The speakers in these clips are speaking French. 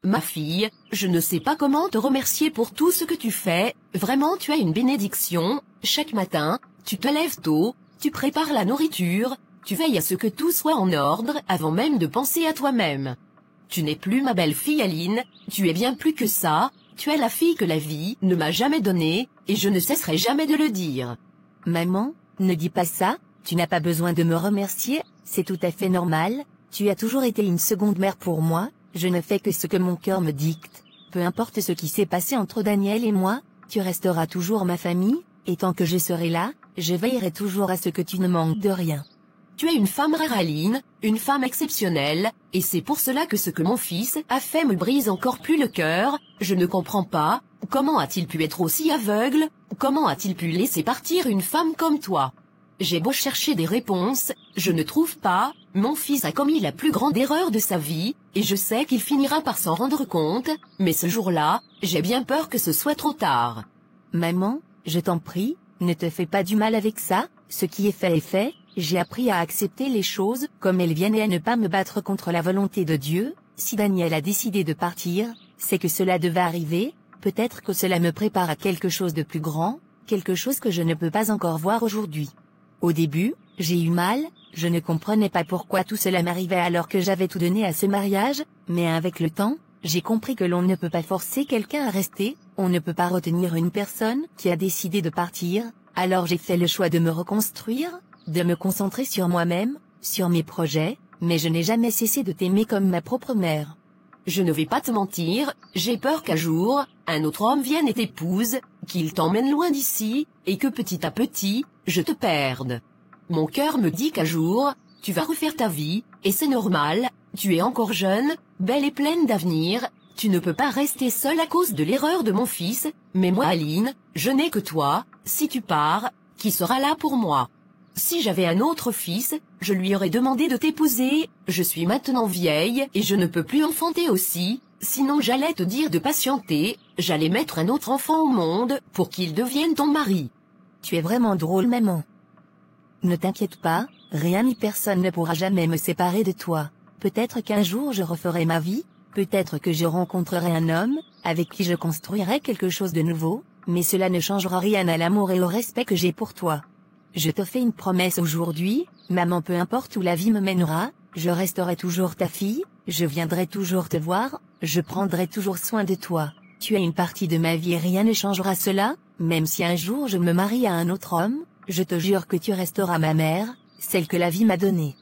Ma fille, je ne sais pas comment te remercier pour tout ce que tu fais, vraiment tu as une bénédiction. Chaque matin, tu te lèves tôt, tu prépares la nourriture, tu veilles à ce que tout soit en ordre avant même de penser à toi-même. Tu n'es plus ma belle-fille Aline, tu es bien plus que ça, tu es la fille que la vie ne m'a jamais donnée, et je ne cesserai jamais de le dire. Maman, ne dis pas ça, tu n'as pas besoin de me remercier, c'est tout à fait normal, tu as toujours été une seconde mère pour moi, je ne fais que ce que mon cœur me dicte. Peu importe ce qui s'est passé entre Daniel et moi, tu resteras toujours ma famille, et tant que je serai là, je veillerai toujours à ce que tu ne manques de rien. Tu es une femme rare Aline, une femme exceptionnelle, et c'est pour cela que ce que mon fils a fait me brise encore plus le cœur. Je ne comprends pas, comment a-t-il pu être aussi aveugle, comment a-t-il pu laisser partir une femme comme toi? J'ai beau chercher des réponses, je ne trouve pas. Mon fils a commis la plus grande erreur de sa vie, et je sais qu'il finira par s'en rendre compte, mais ce jour-là, j'ai bien peur que ce soit trop tard. Maman, je t'en prie, ne te fais pas du mal avec ça, ce qui est fait, j'ai appris à accepter les choses comme elles viennent et à ne pas me battre contre la volonté de Dieu. Si Daniel a décidé de partir, c'est que cela devait arriver, peut-être que cela me prépare à quelque chose de plus grand, quelque chose que je ne peux pas encore voir aujourd'hui. Au début, j'ai eu mal, je ne comprenais pas pourquoi tout cela m'arrivait alors que j'avais tout donné à ce mariage, mais avec le temps, j'ai compris que l'on ne peut pas forcer quelqu'un à rester, on ne peut pas retenir une personne qui a décidé de partir, alors j'ai fait le choix de me reconstruire, de me concentrer sur moi-même, sur mes projets, mais je n'ai jamais cessé de t'aimer comme ma propre mère. Je ne vais pas te mentir, j'ai peur qu'un jour, un autre homme vienne et t'épouse, qu'il t'emmène loin d'ici, et que petit à petit, je te perde. Mon cœur me dit qu'un jour, tu vas refaire ta vie, et c'est normal, tu es encore jeune, belle et pleine d'avenir, tu ne peux pas rester seule à cause de l'erreur de mon fils, mais moi Aline, je n'ai que toi, si tu pars, qui sera là pour moi? Si j'avais un autre fils, je lui aurais demandé de t'épouser, je suis maintenant vieille et je ne peux plus enfanter aussi, sinon j'allais te dire de patienter, j'allais mettre un autre enfant au monde pour qu'il devienne ton mari. Tu es vraiment drôle maman. Ne t'inquiète pas, rien ni personne ne pourra jamais me séparer de toi. Peut-être qu'un jour je referai ma vie, peut-être que je rencontrerai un homme, avec qui je construirai quelque chose de nouveau, mais cela ne changera rien à l'amour et au respect que j'ai pour toi. Je te fais une promesse aujourd'hui, maman, peu importe où la vie me mènera, je resterai toujours ta fille, je viendrai toujours te voir, je prendrai toujours soin de toi. Tu es une partie de ma vie et rien ne changera cela, même si un jour je me marie à un autre homme, je te jure que tu resteras ma mère, celle que la vie m'a donnée.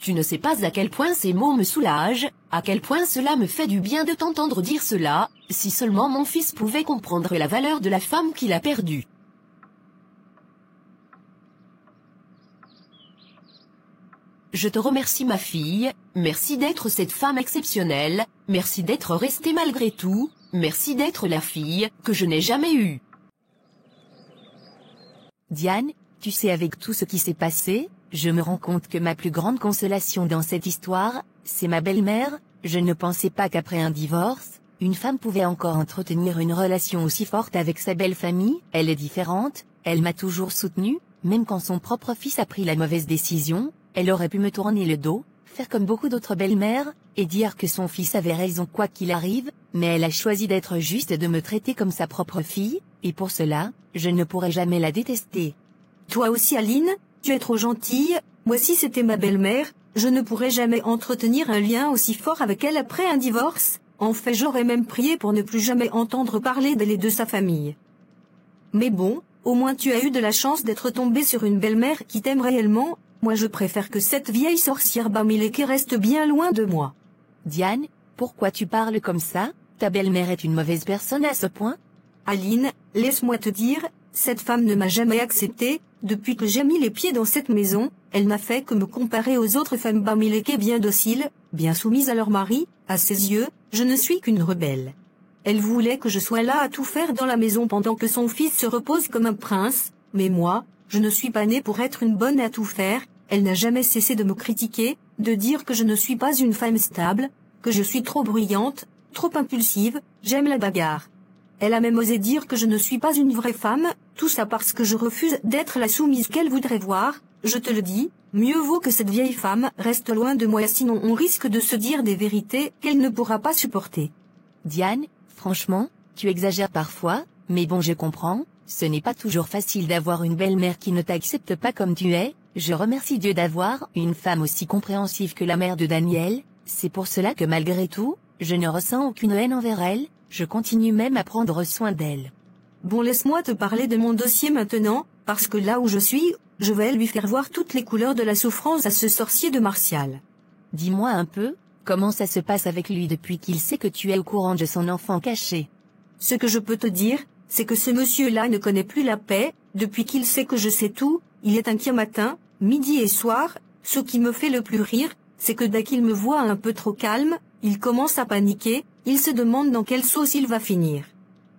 Tu ne sais pas à quel point ces mots me soulagent, à quel point cela me fait du bien de t'entendre dire cela, si seulement mon fils pouvait comprendre la valeur de la femme qu'il a perdue. Je te remercie ma fille, merci d'être cette femme exceptionnelle, merci d'être restée malgré tout, merci d'être la fille que je n'ai jamais eue. Diane, tu sais, avec tout ce qui s'est passé, je me rends compte que ma plus grande consolation dans cette histoire, c'est ma belle-mère. Je ne pensais pas qu'après un divorce, une femme pouvait encore entretenir une relation aussi forte avec sa belle famille. Elle est différente, elle m'a toujours soutenue, même quand son propre fils a pris la mauvaise décision. Elle aurait pu me tourner le dos, faire comme beaucoup d'autres belles-mères, et dire que son fils avait raison quoi qu'il arrive, mais elle a choisi d'être juste et de me traiter comme sa propre fille, et pour cela, je ne pourrai jamais la détester. Toi aussi Aline, tu es trop gentille, moi si c'était ma belle-mère, je ne pourrais jamais entretenir un lien aussi fort avec elle après un divorce, en fait j'aurais même prié pour ne plus jamais entendre parler d'elle et de sa famille. Mais bon, au moins tu as eu de la chance d'être tombée sur une belle-mère qui t'aime réellement. Moi je préfère que cette vieille sorcière Bamileke reste bien loin de moi. Diane, pourquoi tu parles comme ça? Ta belle-mère est une mauvaise personne à ce point? Aline, laisse-moi te dire, cette femme ne m'a jamais acceptée, depuis que j'ai mis les pieds dans cette maison, elle n'a fait que me comparer aux autres femmes Bamileke bien dociles, bien soumises à leur mari, à ses yeux, je ne suis qu'une rebelle. Elle voulait que je sois là à tout faire dans la maison pendant que son fils se repose comme un prince, mais moi, je ne suis pas née pour être une bonne à tout faire. Elle n'a jamais cessé de me critiquer, de dire que je ne suis pas une femme stable, que je suis trop bruyante, trop impulsive, j'aime la bagarre. Elle a même osé dire que je ne suis pas une vraie femme, tout ça parce que je refuse d'être la soumise qu'elle voudrait voir. Je te le dis, mieux vaut que cette vieille femme reste loin de moi, sinon on risque de se dire des vérités qu'elle ne pourra pas supporter. Diane, franchement, tu exagères parfois, mais bon je comprends, ce n'est pas toujours facile d'avoir une belle-mère qui ne t'accepte pas comme tu es, je remercie Dieu d'avoir une femme aussi compréhensive que la mère de Daniel, c'est pour cela que malgré tout, je ne ressens aucune haine envers elle, je continue même à prendre soin d'elle. Bon, laisse-moi te parler de mon dossier maintenant, parce que là où je suis, je vais lui faire voir toutes les couleurs de la souffrance à ce sorcier de Martial. Dis-moi un peu, comment ça se passe avec lui depuis qu'il sait que tu es au courant de son enfant caché? Ce que je peux te dire, c'est que ce monsieur-là ne connaît plus la paix, depuis qu'il sait que je sais tout, il est inquiet matin, midi et soir, ce qui me fait le plus rire, c'est que dès qu'il me voit un peu trop calme, il commence à paniquer, il se demande dans quelle sauce il va finir.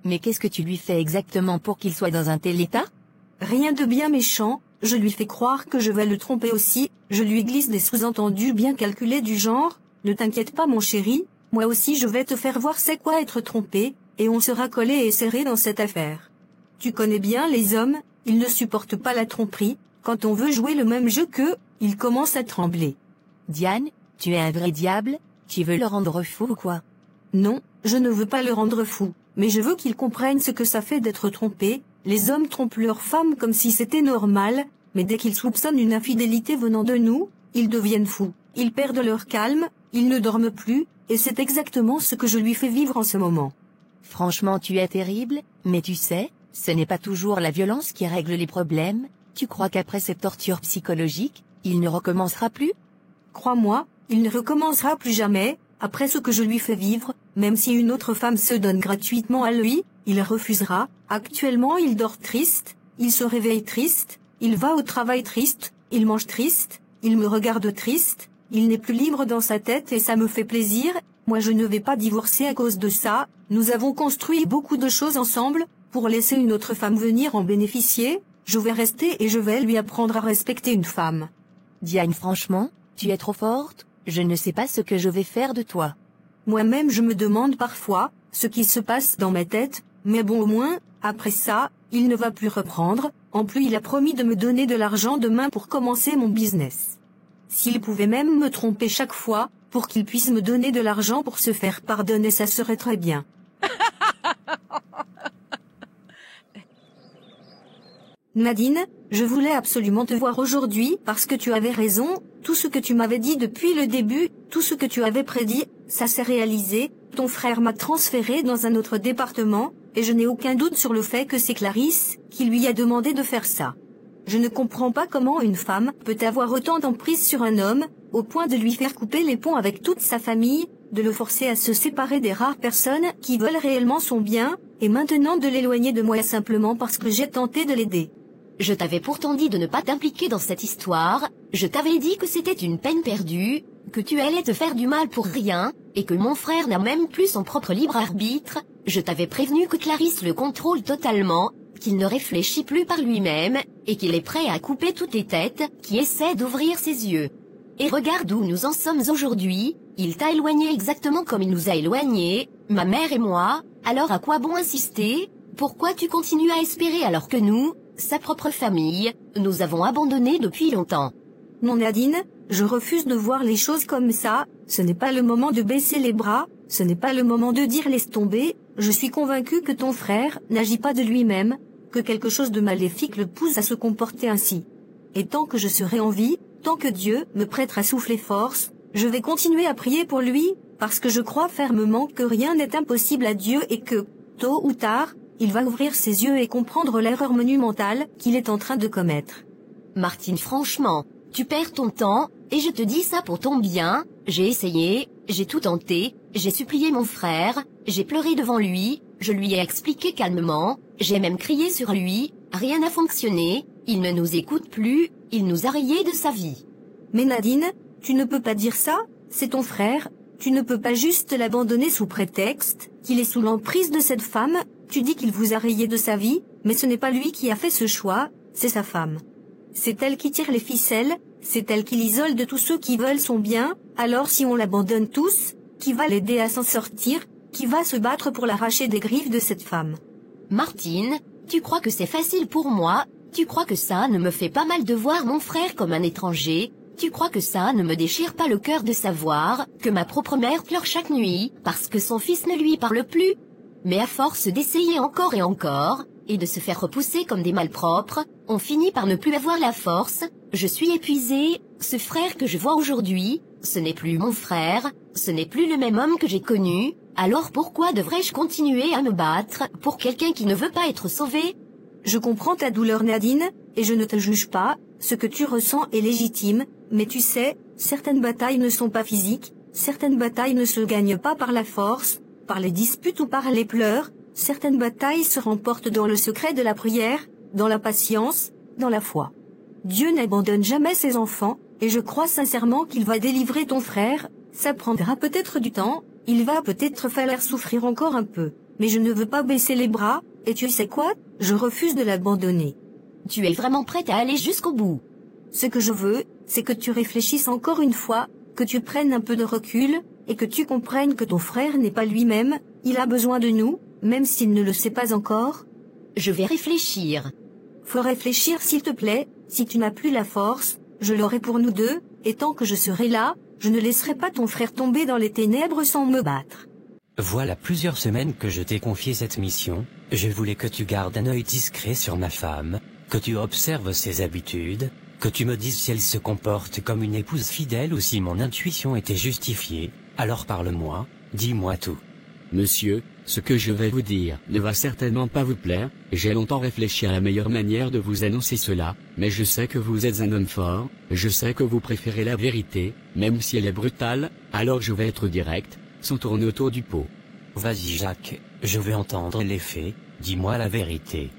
Mais qu'est-ce que tu lui fais exactement pour qu'il soit dans un tel état? Rien de bien méchant, je lui fais croire que je vais le tromper aussi, je lui glisse des sous-entendus bien calculés du genre, ne t'inquiète pas mon chéri, moi aussi je vais te faire voir c'est quoi être trompé, et on sera collé et serré dans cette affaire. Tu connais bien les hommes, ils ne supportent pas la tromperie, quand on veut jouer le même jeu qu'eux, ils commencent à trembler. Diane, tu es un vrai diable, tu veux le rendre fou ou quoi? Non, je ne veux pas le rendre fou, mais je veux qu'il comprenne ce que ça fait d'être trompé. Les hommes trompent leurs femmes comme si c'était normal, mais dès qu'ils soupçonnent une infidélité venant de nous, ils deviennent fous, ils perdent leur calme, ils ne dorment plus, et c'est exactement ce que je lui fais vivre en ce moment. Franchement tu es terrible, mais tu sais, ce n'est pas toujours la violence qui règle les problèmes, tu crois qu'après cette torture psychologique, il ne recommencera plus? Crois-moi, il ne recommencera plus jamais, après ce que je lui fais vivre, même si une autre femme se donne gratuitement à lui, il refusera. Actuellement il dort triste, il se réveille triste, il va au travail triste, il mange triste, il me regarde triste, il n'est plus libre dans sa tête et ça me fait plaisir, moi je ne vais pas divorcer à cause de ça, nous avons construit beaucoup de choses ensemble, pour laisser une autre femme venir en bénéficier, je vais rester et je vais lui apprendre à respecter une femme. Diane franchement, tu es trop forte, je ne sais pas ce que je vais faire de toi. Moi-même je me demande parfois, ce qui se passe dans ma tête, mais bon au moins, après ça, il ne va plus reprendre, en plus il a promis de me donner de l'argent demain pour commencer mon business. S'il pouvait même me tromper chaque fois, pour qu'il puisse me donner de l'argent pour se faire pardonner ça serait très bien. Nadine, je voulais absolument te voir aujourd'hui parce que tu avais raison, tout ce que tu m'avais dit depuis le début, tout ce que tu avais prédit, ça s'est réalisé, ton frère m'a transféré dans un autre département, et je n'ai aucun doute sur le fait que c'est Clarisse qui lui a demandé de faire ça. Je ne comprends pas comment une femme peut avoir autant d'emprise sur un homme, au point de lui faire couper les ponts avec toute sa famille, de le forcer à se séparer des rares personnes qui veulent réellement son bien, et maintenant de l'éloigner de moi simplement parce que j'ai tenté de l'aider. Je t'avais pourtant dit de ne pas t'impliquer dans cette histoire, je t'avais dit que c'était une peine perdue, que tu allais te faire du mal pour rien, et que mon frère n'a même plus son propre libre arbitre, je t'avais prévenu que Clarisse le contrôle totalement, qu'il ne réfléchit plus par lui-même, et qu'il est prêt à couper toutes les têtes qui essaient d'ouvrir ses yeux. Et regarde où nous en sommes aujourd'hui, il t'a éloigné exactement comme il nous a éloignés, ma mère et moi, alors à quoi bon insister? Pourquoi tu continues à espérer alors que nous, sa propre famille, nous avons abandonné depuis longtemps? Non Nadine, je refuse de voir les choses comme ça, ce n'est pas le moment de baisser les bras, ce n'est pas le moment de dire laisse tomber, je suis convaincue que ton frère n'agit pas de lui-même, que quelque chose de maléfique le pousse à se comporter ainsi. Et tant que je serai en vie, tant que Dieu me prêtera souffle et force, je vais continuer à prier pour lui, parce que je crois fermement que rien n'est impossible à Dieu et que, tôt ou tard, il va ouvrir ses yeux et comprendre l'erreur monumentale qu'il est en train de commettre. Martine franchement, tu perds ton temps, et je te dis ça pour ton bien, j'ai essayé, j'ai tout tenté, j'ai supplié mon frère, j'ai pleuré devant lui, je lui ai expliqué calmement, j'ai même crié sur lui, rien n'a fonctionné, il ne nous écoute plus, il nous a rayés de sa vie. Mais Nadine, tu ne peux pas dire ça, c'est ton frère, tu ne peux pas juste l'abandonner sous prétexte qu'il est sous l'emprise de cette femme, tu dis qu'il vous a rayé de sa vie, mais ce n'est pas lui qui a fait ce choix, c'est sa femme. C'est elle qui tire les ficelles, c'est elle qui l'isole de tous ceux qui veulent son bien, alors si on l'abandonne tous, qui va l'aider à s'en sortir, qui va se battre pour l'arracher des griffes de cette femme? Martine, tu crois que c'est facile pour moi, tu crois que ça ne me fait pas mal de voir mon frère comme un étranger, Tu crois que ça ne me déchire pas le cœur de savoir que ma propre mère pleure chaque nuit parce que son fils ne lui parle plus? Mais à force d'essayer encore et encore, et de se faire repousser comme des malpropres, on finit par ne plus avoir la force. Je suis épuisée. Ce frère que je vois aujourd'hui, ce n'est plus mon frère, ce n'est plus le même homme que j'ai connu. Alors pourquoi devrais-je continuer à me battre pour quelqu'un qui ne veut pas être sauvé? Je comprends ta douleur Nadine, et je ne te juge pas, ce que tu ressens est légitime, mais tu sais, certaines batailles ne sont pas physiques, certaines batailles ne se gagnent pas par la force, par les disputes ou par les pleurs, certaines batailles se remportent dans le secret de la prière, dans la patience, dans la foi. Dieu n'abandonne jamais ses enfants, et je crois sincèrement qu'il va délivrer ton frère. Ça prendra peut-être du temps, il va peut-être falloir souffrir encore un peu, mais je ne veux pas baisser les bras, et tu sais quoi, je refuse de l'abandonner. Tu es vraiment prête à aller jusqu'au bout? Ce que je veux, c'est que tu réfléchisses encore une fois, que tu prennes un peu de recul, et que tu comprennes que ton frère n'est pas lui-même, il a besoin de nous, même s'il ne le sait pas encore. Je vais réfléchir. Faut réfléchir s'il te plaît, si tu n'as plus la force, je l'aurai pour nous deux, et tant que je serai là, je ne laisserai pas ton frère tomber dans les ténèbres sans me battre. Voilà plusieurs semaines que je t'ai confié cette mission. Je voulais que tu gardes un œil discret sur ma femme, que tu observes ses habitudes, que tu me dises si elle se comporte comme une épouse fidèle ou si mon intuition était justifiée. Alors parle-moi, dis-moi tout. Monsieur, ce que je vais vous dire ne va certainement pas vous plaire, j'ai longtemps réfléchi à la meilleure manière de vous annoncer cela, mais je sais que vous êtes un homme fort, je sais que vous préférez la vérité, même si elle est brutale, alors je vais être direct, sans tourner autour du pot. Vas-y Jacques, je veux entendre les faits, dis-moi la vérité.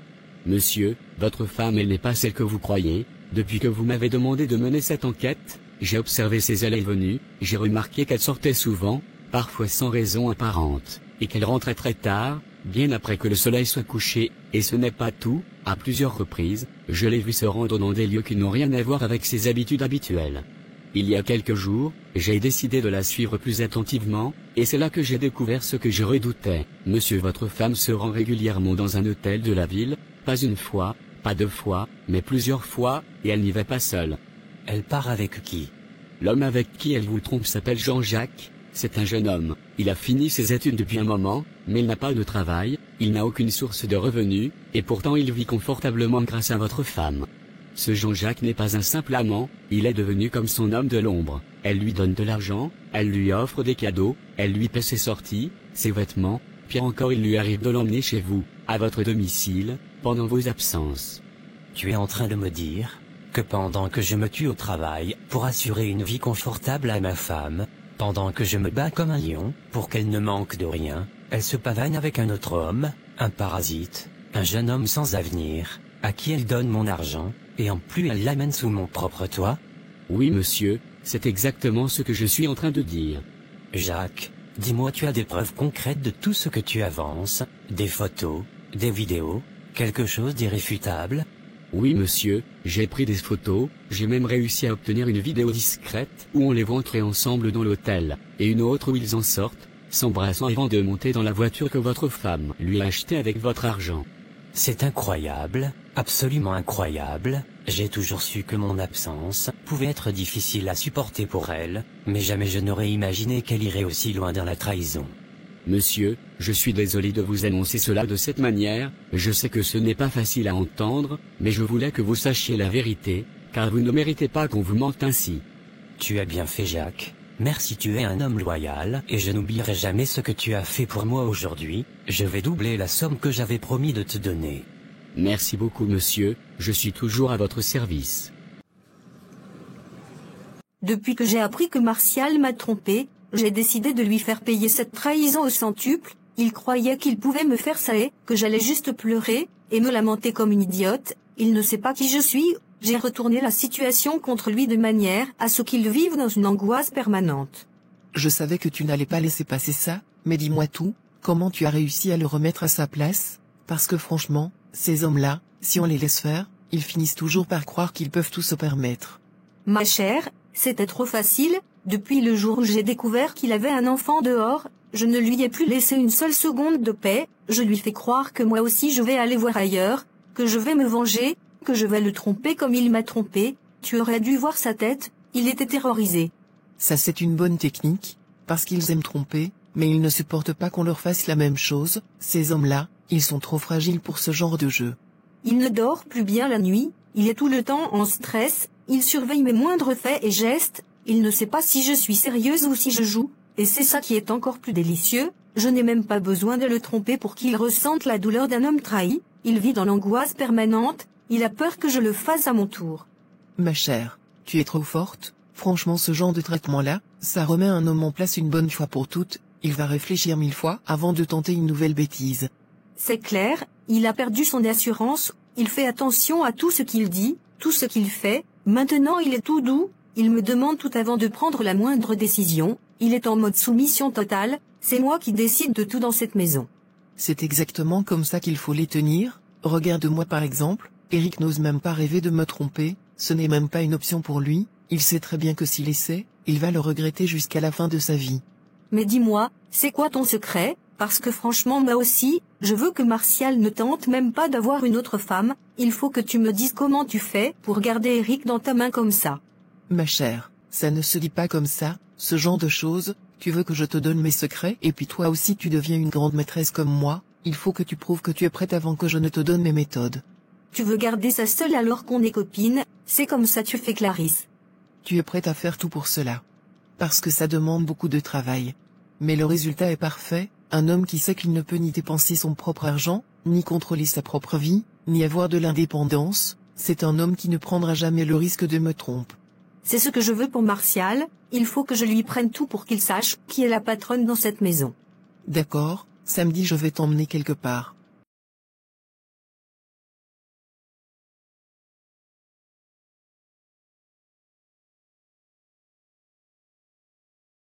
Monsieur, votre femme elle n'est pas celle que vous croyez, depuis que vous m'avez demandé de mener cette enquête, j'ai observé ses allées et venues, j'ai remarqué qu'elle sortait souvent, parfois sans raison apparente, et qu'elle rentrait très tard, bien après que le soleil soit couché, et ce n'est pas tout, à plusieurs reprises, je l'ai vue se rendre dans des lieux qui n'ont rien à voir avec ses habitudes habituelles. Il y a quelques jours, j'ai décidé de la suivre plus attentivement, et c'est là que j'ai découvert ce que je redoutais. Monsieur, votre femme se rend régulièrement dans un hôtel de la ville, pas une fois, pas deux fois, mais plusieurs fois, et elle n'y va pas seule. Elle part avec qui? L'homme avec qui elle vous trompe s'appelle Jean-Jacques, c'est un jeune homme. Il a fini ses études depuis un moment, mais il n'a pas de travail, il n'a aucune source de revenus, et pourtant il vit confortablement grâce à votre femme. Ce Jean-Jacques n'est pas un simple amant, il est devenu comme son homme de l'ombre. Elle lui donne de l'argent, elle lui offre des cadeaux, elle lui paie ses sorties, ses vêtements, pire encore il lui arrive de l'emmener chez vous, à votre domicile, pendant vos absences. Tu es en train de me dire que pendant que je me tue au travail pour assurer une vie confortable à ma femme, pendant que je me bats comme un lion pour qu'elle ne manque de rien, elle se pavagne avec un autre homme, un parasite, un jeune homme sans avenir, à qui elle donne mon argent, et en plus elle l'amène sous mon propre toit? Oui monsieur, c'est exactement ce que je suis en train de dire. Jacques, dis-moi, tu as des preuves concrètes de tout ce que tu avances, des photos, des vidéos, quelque chose d'irréfutable? Oui monsieur, j'ai pris des photos, j'ai même réussi à obtenir une vidéo discrète où on les voit entrer ensemble dans l'hôtel, et une autre où ils en sortent, s'embrassant avant de monter dans la voiture que votre femme lui a achetée avec votre argent. C'est incroyable, absolument incroyable. J'ai toujours su que mon absence pouvait être difficile à supporter pour elle, mais jamais je n'aurais imaginé qu'elle irait aussi loin dans la trahison. Monsieur, je suis désolé de vous annoncer cela de cette manière, je sais que ce n'est pas facile à entendre, mais je voulais que vous sachiez la vérité, car vous ne méritez pas qu'on vous mente ainsi. Tu as bien fait Jacques, merci, tu es un homme loyal, et je n'oublierai jamais ce que tu as fait pour moi aujourd'hui, je vais doubler la somme que j'avais promis de te donner. Merci beaucoup monsieur, je suis toujours à votre service. Depuis que j'ai appris que Martial m'a trompé, j'ai décidé de lui faire payer cette trahison au centuple. Il croyait qu'il pouvait me faire ça et que j'allais juste pleurer et me lamenter comme une idiote. Il ne sait pas qui je suis. J'ai retourné la situation contre lui de manière à ce qu'il vive dans une angoisse permanente. Je savais que tu n'allais pas laisser passer ça, mais dis-moi tout, comment tu as réussi à le remettre à sa place? Parce que franchement, ces hommes-là, si on les laisse faire, ils finissent toujours par croire qu'ils peuvent tout se permettre. Ma chère, c'était trop facile. Depuis le jour où j'ai découvert qu'il avait un enfant dehors, je ne lui ai plus laissé une seule seconde de paix. Je lui fais croire que moi aussi je vais aller voir ailleurs, que je vais me venger, que je vais le tromper comme il m'a trompé. Tu aurais dû voir sa tête, il était terrorisé. Ça c'est une bonne technique, parce qu'ils aiment tromper, mais ils ne supportent pas qu'on leur fasse la même chose, ces hommes-là, ils sont trop fragiles pour ce genre de jeu. Il ne dort plus bien la nuit, il est tout le temps en stress, il surveille mes moindres faits et gestes, il ne sait pas si je suis sérieuse ou si je joue, et c'est ça qui est encore plus délicieux, je n'ai même pas besoin de le tromper pour qu'il ressente la douleur d'un homme trahi, il vit dans l'angoisse permanente, il a peur que je le fasse à mon tour. Ma chère, tu es trop forte, franchement ce genre de traitement-là, ça remet un homme en place une bonne fois pour toutes, il va réfléchir 1000 fois avant de tenter une nouvelle bêtise. C'est clair, il a perdu son assurance, il fait attention à tout ce qu'il dit, tout ce qu'il fait, maintenant il est tout doux, il me demande tout avant de prendre la moindre décision, il est en mode soumission totale, c'est moi qui décide de tout dans cette maison. C'est exactement comme ça qu'il faut les tenir, regarde-moi par exemple, Eric n'ose même pas rêver de me tromper, ce n'est même pas une option pour lui, il sait très bien que s'il essaie, il va le regretter jusqu'à la fin de sa vie. Mais dis-moi, c'est quoi ton secret? Parce que franchement moi aussi, je veux que Martial ne tente même pas d'avoir une autre femme, il faut que tu me dises comment tu fais pour garder Eric dans ta main comme ça. Ma chère, ça ne se dit pas comme ça, ce genre de choses, tu veux que je te donne mes secrets et puis toi aussi tu deviens une grande maîtresse comme moi, il faut que tu prouves que tu es prête avant que je ne te donne mes méthodes. Tu veux garder ça seule alors qu'on est copines, c'est comme ça tu fais Clarisse. Tu es prête à faire tout pour cela. Parce que ça demande beaucoup de travail. Mais le résultat est parfait, un homme qui sait qu'il ne peut ni dépenser son propre argent, ni contrôler sa propre vie, ni avoir de l'indépendance, c'est un homme qui ne prendra jamais le risque de me tromper. C'est ce que je veux pour Martial, il faut que je lui prenne tout pour qu'il sache qui est la patronne dans cette maison. D'accord, samedi je vais t'emmener quelque part.